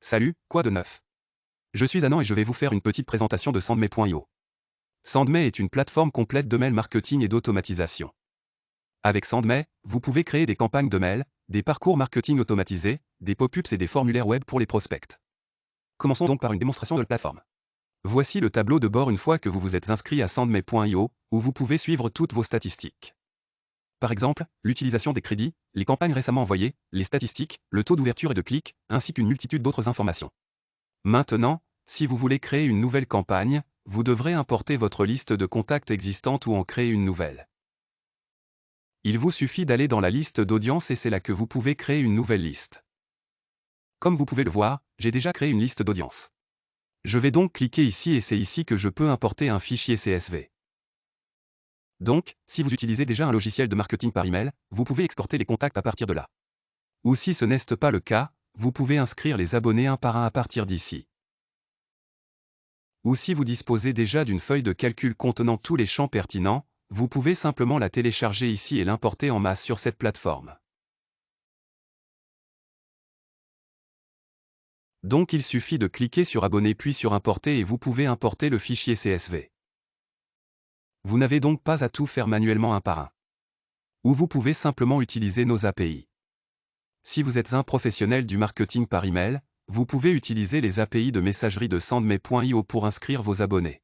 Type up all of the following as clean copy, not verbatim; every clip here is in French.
Salut, quoi de neuf? Je suis Anand et je vais vous faire une petite présentation de Sandme.io. Sandme est une plateforme complète de mail marketing et d'automatisation. Avec Sandme, vous pouvez créer des campagnes de mail, des parcours marketing automatisés, des pop-ups et des formulaires web pour les prospects. Commençons donc par une démonstration de la plateforme. Voici le tableau de bord une fois que vous vous êtes inscrit à Sandme.io, où vous pouvez suivre toutes vos statistiques. Par exemple, l'utilisation des crédits, les campagnes récemment envoyées, les statistiques, le taux d'ouverture et de clics, ainsi qu'une multitude d'autres informations. Maintenant, si vous voulez créer une nouvelle campagne, vous devrez importer votre liste de contacts existante ou en créer une nouvelle. Il vous suffit d'aller dans la liste d'audience et c'est là que vous pouvez créer une nouvelle liste. Comme vous pouvez le voir, j'ai déjà créé une liste d'audience. Je vais donc cliquer ici et c'est ici que je peux importer un fichier CSV. Donc, si vous utilisez déjà un logiciel de marketing par email, vous pouvez exporter les contacts à partir de là. Ou si ce n'est pas le cas, vous pouvez inscrire les abonnés un par un à partir d'ici. Ou si vous disposez déjà d'une feuille de calcul contenant tous les champs pertinents, vous pouvez simplement la télécharger ici et l'importer en masse sur cette plateforme. Donc il suffit de cliquer sur Abonner puis sur Importer et vous pouvez importer le fichier CSV. Vous n'avez donc pas à tout faire manuellement un par un. Ou vous pouvez simplement utiliser nos API. Si vous êtes un professionnel du marketing par email, vous pouvez utiliser les API de messagerie de Sandme.io pour inscrire vos abonnés.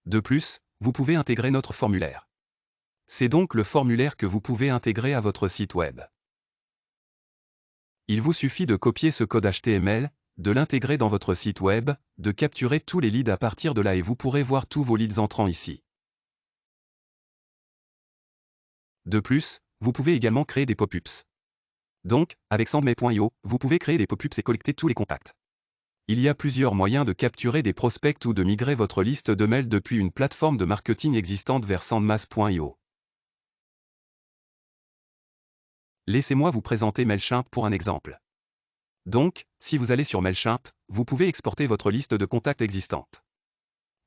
De plus, vous pouvez intégrer notre formulaire. C'est donc le formulaire que vous pouvez intégrer à votre site web. Il vous suffit de copier ce code HTML, de l'intégrer dans votre site web, de capturer tous les leads à partir de là et vous pourrez voir tous vos leads entrants ici. De plus, vous pouvez également créer des pop-ups. Donc, avec Sandme.io, vous pouvez créer des pop-ups et collecter tous les contacts. Il y a plusieurs moyens de capturer des prospects ou de migrer votre liste de mails depuis une plateforme de marketing existante vers Sandmas.io. Laissez-moi vous présenter Mailchimp pour un exemple. Donc, si vous allez sur Mailchimp, vous pouvez exporter votre liste de contacts existante.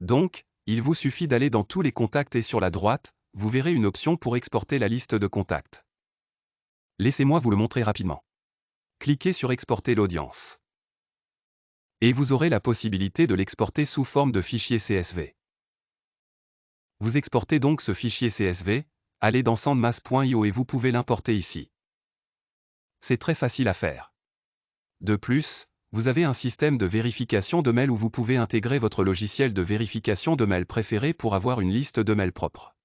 Donc, il vous suffit d'aller dans tous les contacts et sur la droite, vous verrez une option pour exporter la liste de contacts. Laissez-moi vous le montrer rapidement. Cliquez sur Exporter l'audience. Et vous aurez la possibilité de l'exporter sous forme de fichier CSV. Vous exportez donc ce fichier CSV, allez dans Sandmas.io et vous pouvez l'importer ici. C'est très facile à faire. De plus, vous avez un système de vérification de mail où vous pouvez intégrer votre logiciel de vérification de mail préféré pour avoir une liste de mails propre.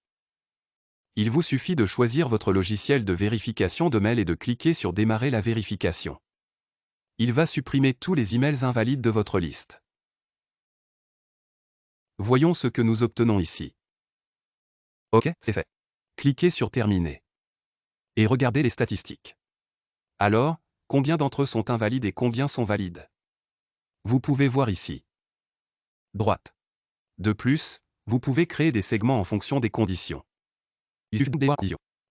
Il vous suffit de choisir votre logiciel de vérification de mail et de cliquer sur Démarrer la vérification. Il va supprimer tous les emails invalides de votre liste. Voyons ce que nous obtenons ici. OK, c'est fait. Cliquez sur Terminer. Et regardez les statistiques. Alors, combien d'entre eux sont invalides et combien sont valides? Vous pouvez voir ici. Droite. De plus, vous pouvez créer des segments en fonction des conditions.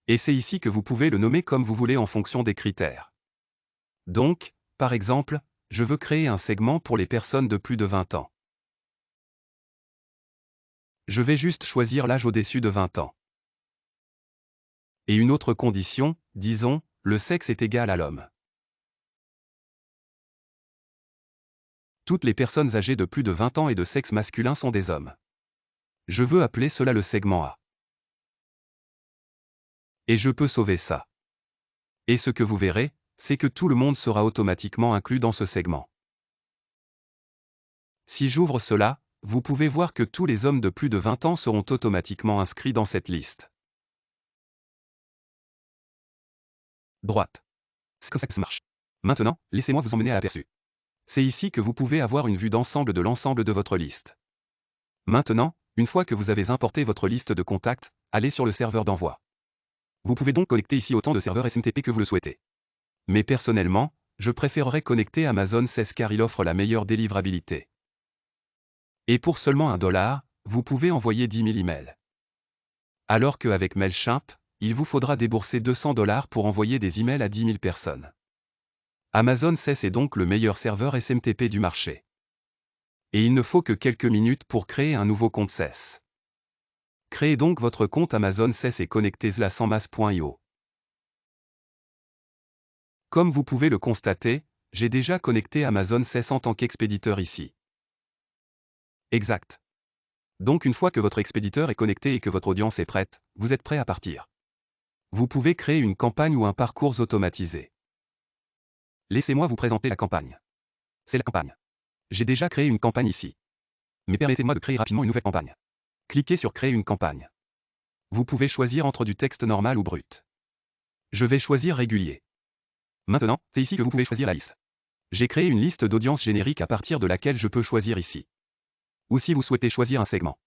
Et c'est ici que vous pouvez le nommer comme vous voulez en fonction des critères. Donc, par exemple, je veux créer un segment pour les personnes de plus de 20 ans. Je vais juste choisir l'âge au-dessus de 20 ans. Et une autre condition, disons, le sexe est égal à l'homme. Toutes les personnes âgées de plus de 20 ans et de sexe masculin sont des hommes. Je veux appeler cela le segment A. Et je peux sauver ça. Et ce que vous verrez, c'est que tout le monde sera automatiquement inclus dans ce segment. Si j'ouvre cela, vous pouvez voir que tous les hommes de plus de 20 ans seront automatiquement inscrits dans cette liste. Droite. C'est comme ça que ça marche. Maintenant, laissez-moi vous emmener à l'aperçu. C'est ici que vous pouvez avoir une vue d'ensemble de l'ensemble de votre liste. Maintenant, une fois que vous avez importé votre liste de contacts, allez sur le serveur d'envoi. Vous pouvez donc connecter ici autant de serveurs SMTP que vous le souhaitez. Mais personnellement, je préférerais connecter Amazon 16 car il offre la meilleure délivrabilité. Et pour seulement $1, vous pouvez envoyer 10 000 emails. Alors qu'avec Mailchimp, il vous faudra débourser $200 pour envoyer des emails à 10 000 personnes. Amazon 16 est donc le meilleur serveur SMTP du marché. Et il ne faut que quelques minutes pour créer un nouveau compte SES. Créez donc votre compte Amazon 16 et connectez-le à Sandmas.io. Comme vous pouvez le constater, j'ai déjà connecté Amazon CES en tant qu'expéditeur ici. Exact. Donc une fois que votre expéditeur est connecté et que votre audience est prête, vous êtes prêt à partir. Vous pouvez créer une campagne ou un parcours automatisé. Laissez-moi vous présenter la campagne. C'est la campagne. J'ai déjà créé une campagne ici. Mais permettez-moi de créer rapidement une nouvelle campagne. Cliquez sur Créer une campagne. Vous pouvez choisir entre du texte normal ou brut. Je vais choisir régulier. Maintenant, c'est ici que vous pouvez choisir la liste. J'ai créé une liste d'audience générique à partir de laquelle je peux choisir ici. Ou si vous souhaitez choisir un segment.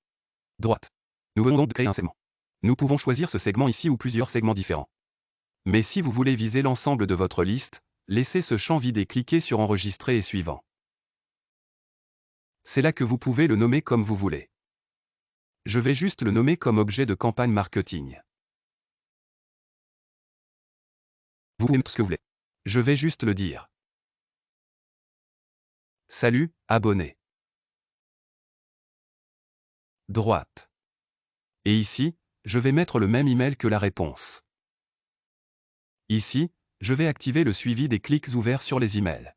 Droite. Nous venons donc de créer un segment. Nous pouvons choisir ce segment ici ou plusieurs segments différents. Mais si vous voulez viser l'ensemble de votre liste, laissez ce champ vide et cliquez sur Enregistrer et suivant. C'est là que vous pouvez le nommer comme vous voulez. Je vais juste le nommer comme objet de campagne marketing. Vous pouvez mettre ce que vous voulez. Je vais juste le dire. Salut, abonné. Droite. Et ici, je vais mettre le même email que la réponse. Ici, je vais activer le suivi des clics ouverts sur les emails.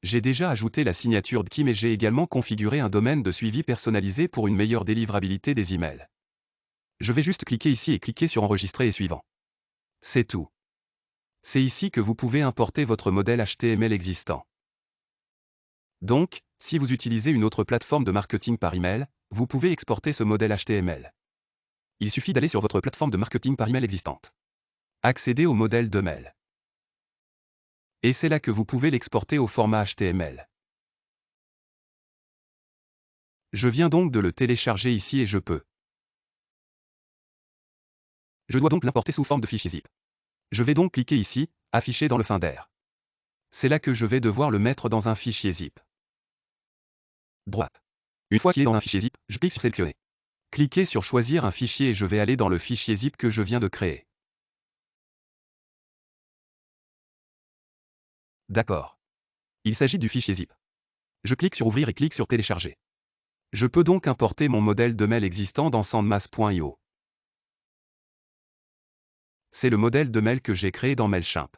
J'ai déjà ajouté la signature de Kim et j'ai également configuré un domaine de suivi personnalisé pour une meilleure délivrabilité des emails. Je vais juste cliquer ici et cliquer sur Enregistrer et suivant. C'est tout. C'est ici que vous pouvez importer votre modèle HTML existant. Donc, si vous utilisez une autre plateforme de marketing par email, vous pouvez exporter ce modèle HTML. Il suffit d'aller sur votre plateforme de marketing par email existante. Accédez au modèle de mail. Et c'est là que vous pouvez l'exporter au format HTML. Je viens donc de le télécharger ici et je peux. Je dois donc l'importer sous forme de fichier zip. Je vais donc cliquer ici, afficher dans le Finder. C'est là que je vais devoir le mettre dans un fichier zip. Droite. Une fois qu'il est dans un fichier zip, je clique sur Sélectionner. Cliquez sur Choisir un fichier et je vais aller dans le fichier zip que je viens de créer. D'accord. Il s'agit du fichier zip. Je clique sur Ouvrir et clique sur Télécharger. Je peux donc importer mon modèle de mail existant dans sandmas.io. C'est le modèle de mail que j'ai créé dans Mailchimp.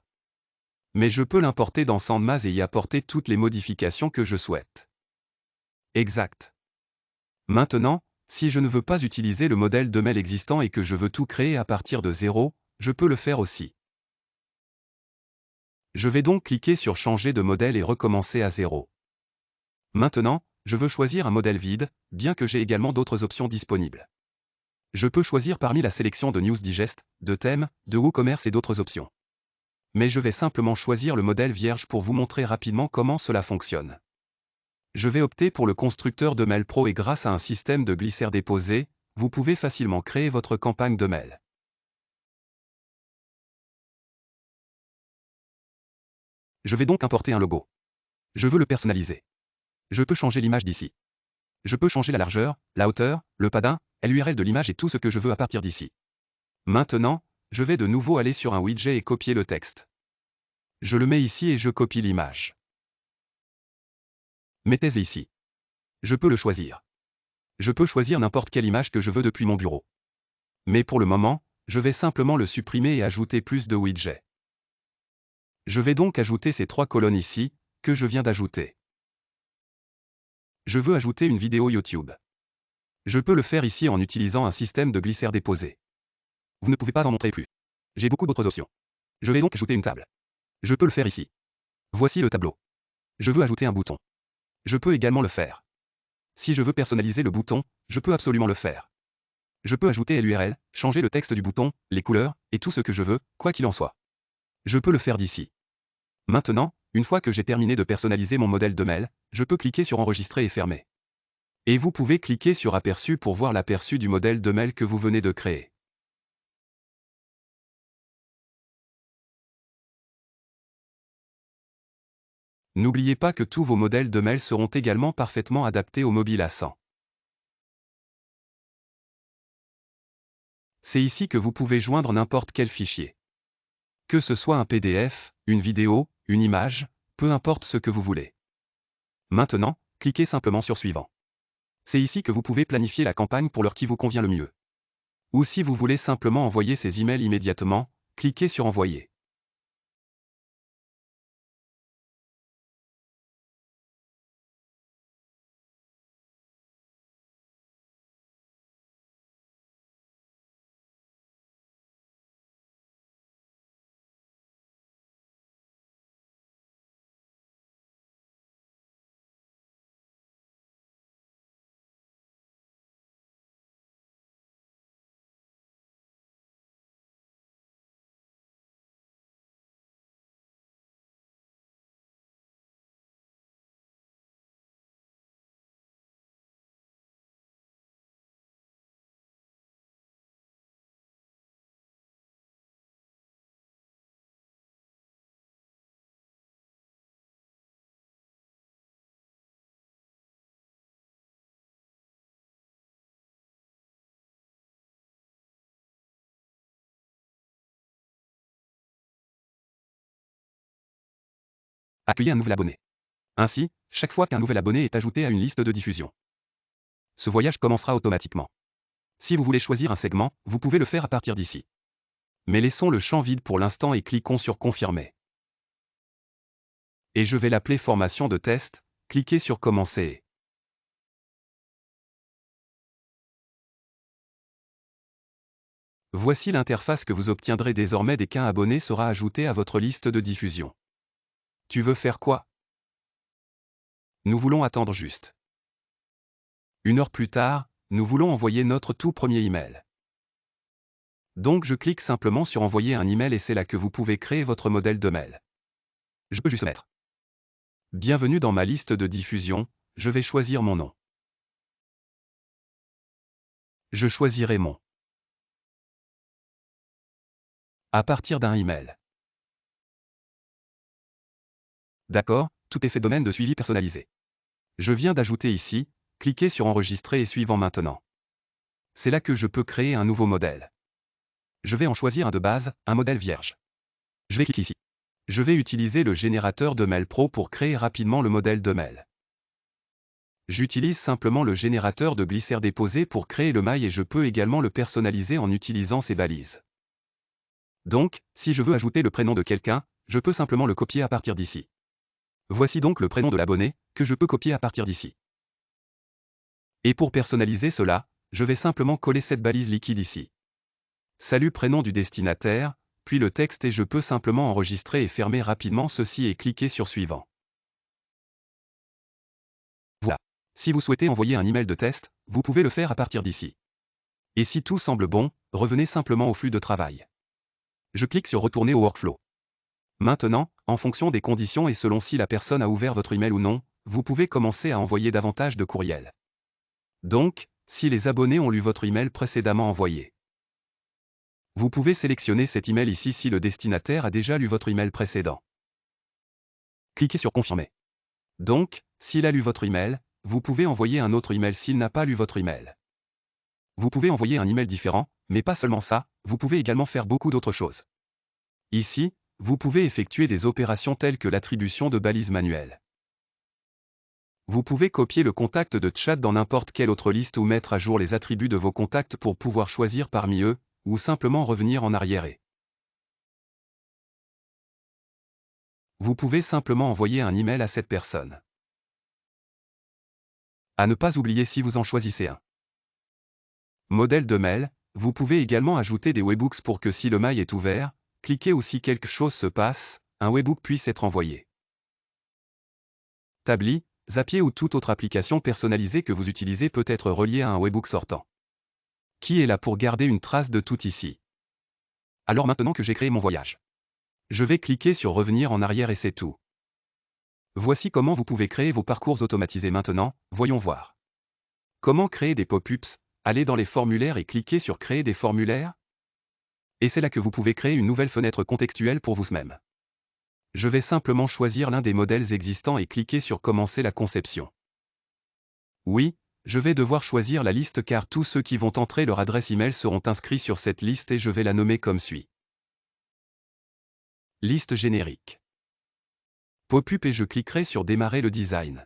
Mais je peux l'importer dans Sandmas et y apporter toutes les modifications que je souhaite. Exact. Maintenant, si je ne veux pas utiliser le modèle de mail existant et que je veux tout créer à partir de zéro, je peux le faire aussi. Je vais donc cliquer sur Changer de modèle et recommencer à zéro. Maintenant, je veux choisir un modèle vide, bien que j'ai également d'autres options disponibles. Je peux choisir parmi la sélection de News Digest, de thèmes, de WooCommerce et d'autres options. Mais je vais simplement choisir le modèle vierge pour vous montrer rapidement comment cela fonctionne. Je vais opter pour le constructeur de mail pro et grâce à un système de glisseurs déposés, vous pouvez facilement créer votre campagne de mail. Je vais donc importer un logo. Je veux le personnaliser. Je peux changer l'image d'ici. Je peux changer la largeur, la hauteur, le padding, l'URL de l'image et tout ce que je veux à partir d'ici. Maintenant, je vais de nouveau aller sur un widget et copier le texte. Je le mets ici et je copie l'image. Mettez-le ici. Je peux le choisir. Je peux choisir n'importe quelle image que je veux depuis mon bureau. Mais pour le moment, je vais simplement le supprimer et ajouter plus de widgets. Je vais donc ajouter ces 3 colonnes ici, que je viens d'ajouter. Je veux ajouter une vidéo YouTube. Je peux le faire ici en utilisant un système de glisseurs déposés. Vous ne pouvez pas en montrer plus. J'ai beaucoup d'autres options. Je vais donc ajouter une table. Je peux le faire ici. Voici le tableau. Je veux ajouter un bouton. Je peux également le faire. Si je veux personnaliser le bouton, je peux absolument le faire. Je peux ajouter l'URL, changer le texte du bouton, les couleurs, et tout ce que je veux, quoi qu'il en soit. Je peux le faire d'ici. Maintenant, une fois que j'ai terminé de personnaliser mon modèle de mail, je peux cliquer sur Enregistrer et fermer. Et vous pouvez cliquer sur Aperçu pour voir l'aperçu du modèle de mail que vous venez de créer. N'oubliez pas que tous vos modèles de mail seront également parfaitement adaptés au mobile à 100. C'est ici que vous pouvez joindre n'importe quel fichier. Que ce soit un PDF, une vidéo, une image, peu importe ce que vous voulez. Maintenant, cliquez simplement sur Suivant. C'est ici que vous pouvez planifier la campagne pour l'heure qui vous convient le mieux. Ou si vous voulez simplement envoyer ces emails immédiatement, cliquez sur Envoyer. Accueillez un nouvel abonné. Ainsi, chaque fois qu'un nouvel abonné est ajouté à une liste de diffusion, ce voyage commencera automatiquement. Si vous voulez choisir un segment, vous pouvez le faire à partir d'ici. Mais laissons le champ vide pour l'instant et cliquons sur Confirmer. Et je vais l'appeler Formation de test, cliquez sur Commencer. Voici l'interface que vous obtiendrez désormais dès qu'un abonné sera ajouté à votre liste de diffusion. Tu veux faire quoi? Nous voulons attendre juste. 1 heure plus tard, nous voulons envoyer notre tout premier email. Donc je clique simplement sur Envoyer un email et c'est là que vous pouvez créer votre modèle de mail. Je peux juste mettre Bienvenue dans ma liste de diffusion, je vais choisir mon nom. Je choisirai mon à partir d'un email. D'accord, tout est fait. Domaine de suivi personnalisé. Je viens d'ajouter ici, cliquez sur Enregistrer et suivant maintenant. C'est là que je peux créer un nouveau modèle. Je vais en choisir un de base, un modèle vierge. Je vais cliquer ici. Je vais utiliser le générateur de mail pro pour créer rapidement le modèle de mail. J'utilise simplement le générateur de glycère déposé pour créer le mail et je peux également le personnaliser en utilisant ces balises. Donc, si je veux ajouter le prénom de quelqu'un, je peux simplement le copier à partir d'ici. Voici donc le prénom de l'abonné, que je peux copier à partir d'ici. Et pour personnaliser cela, je vais simplement coller cette balise liquide ici. Salut prénom du destinataire, puis le texte et je peux simplement enregistrer et fermer rapidement ceci et cliquer sur Suivant. Voilà. Si vous souhaitez envoyer un email de test, vous pouvez le faire à partir d'ici. Et si tout semble bon, revenez simplement au flux de travail. Je clique sur Retourner au workflow. Maintenant, en fonction des conditions et selon si la personne a ouvert votre email ou non, vous pouvez commencer à envoyer davantage de courriels. Donc, si les abonnés ont lu votre email précédemment envoyé, vous pouvez sélectionner cet email ici si le destinataire a déjà lu votre email précédent. Cliquez sur Confirmer. Donc, s'il a lu votre email, vous pouvez envoyer un autre email s'il n'a pas lu votre email. Vous pouvez envoyer un email différent, mais pas seulement ça, vous pouvez également faire beaucoup d'autres choses. Ici, vous pouvez effectuer des opérations telles que l'attribution de balises manuelles. Vous pouvez copier le contact de chat dans n'importe quelle autre liste ou mettre à jour les attributs de vos contacts pour pouvoir choisir parmi eux, ou simplement revenir en arrière et vous pouvez simplement envoyer un email à cette personne. À ne pas oublier si vous en choisissez un modèle de mail, vous pouvez également ajouter des webhooks pour que si le mail est ouvert, cliquez ou si quelque chose se passe, un webhook puisse être envoyé. Tabli, Zapier ou toute autre application personnalisée que vous utilisez peut être reliée à un webhook sortant. Qui est là pour garder une trace de tout ici? Alors maintenant que j'ai créé mon voyage, je vais cliquer sur Revenir en arrière et c'est tout. Voici comment vous pouvez créer vos parcours automatisés maintenant, voyons voir. Comment créer des pop-ups? Allez dans les formulaires et cliquez sur Créer des formulaires. Et c'est là que vous pouvez créer une nouvelle fenêtre contextuelle pour vous-même. Je vais simplement choisir l'un des modèles existants et cliquer sur Commencer la conception. Oui, je vais devoir choisir la liste car tous ceux qui vont entrer leur adresse email seront inscrits sur cette liste et je vais la nommer comme suit. Liste générique. Pop-up et je cliquerai sur Démarrer le design.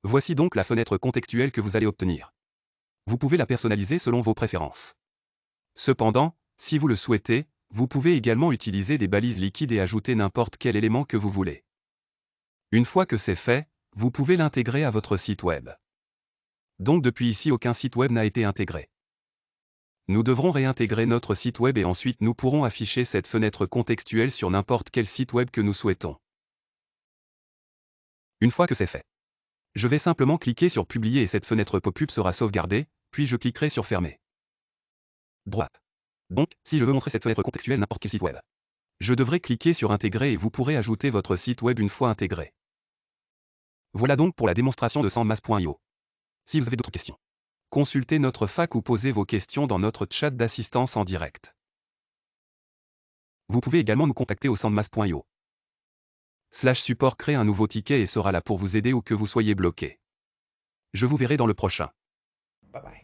Voici donc la fenêtre contextuelle que vous allez obtenir. Vous pouvez la personnaliser selon vos préférences. Cependant, si vous le souhaitez, vous pouvez également utiliser des balises liquides et ajouter n'importe quel élément que vous voulez. Une fois que c'est fait, vous pouvez l'intégrer à votre site web. Donc depuis ici aucun site web n'a été intégré. Nous devrons réintégrer notre site web et ensuite nous pourrons afficher cette fenêtre contextuelle sur n'importe quel site web que nous souhaitons. Une fois que c'est fait, je vais simplement cliquer sur Publier et cette fenêtre pop-up sera sauvegardée, puis je cliquerai sur Fermer. Droite. Donc, si je veux montrer cette fenêtre contextuelle n'importe quel site web, je devrais cliquer sur Intégrer et vous pourrez ajouter votre site web une fois intégré. Voilà donc pour la démonstration de Sandmass.io. Si vous avez d'autres questions, consultez notre FAQ ou posez vos questions dans notre chat d'assistance en direct. Vous pouvez également nous contacter au Sandmass.io. /support crée un nouveau ticket et sera là pour vous aider ou que vous soyez bloqué. Je vous verrai dans le prochain. Bye bye.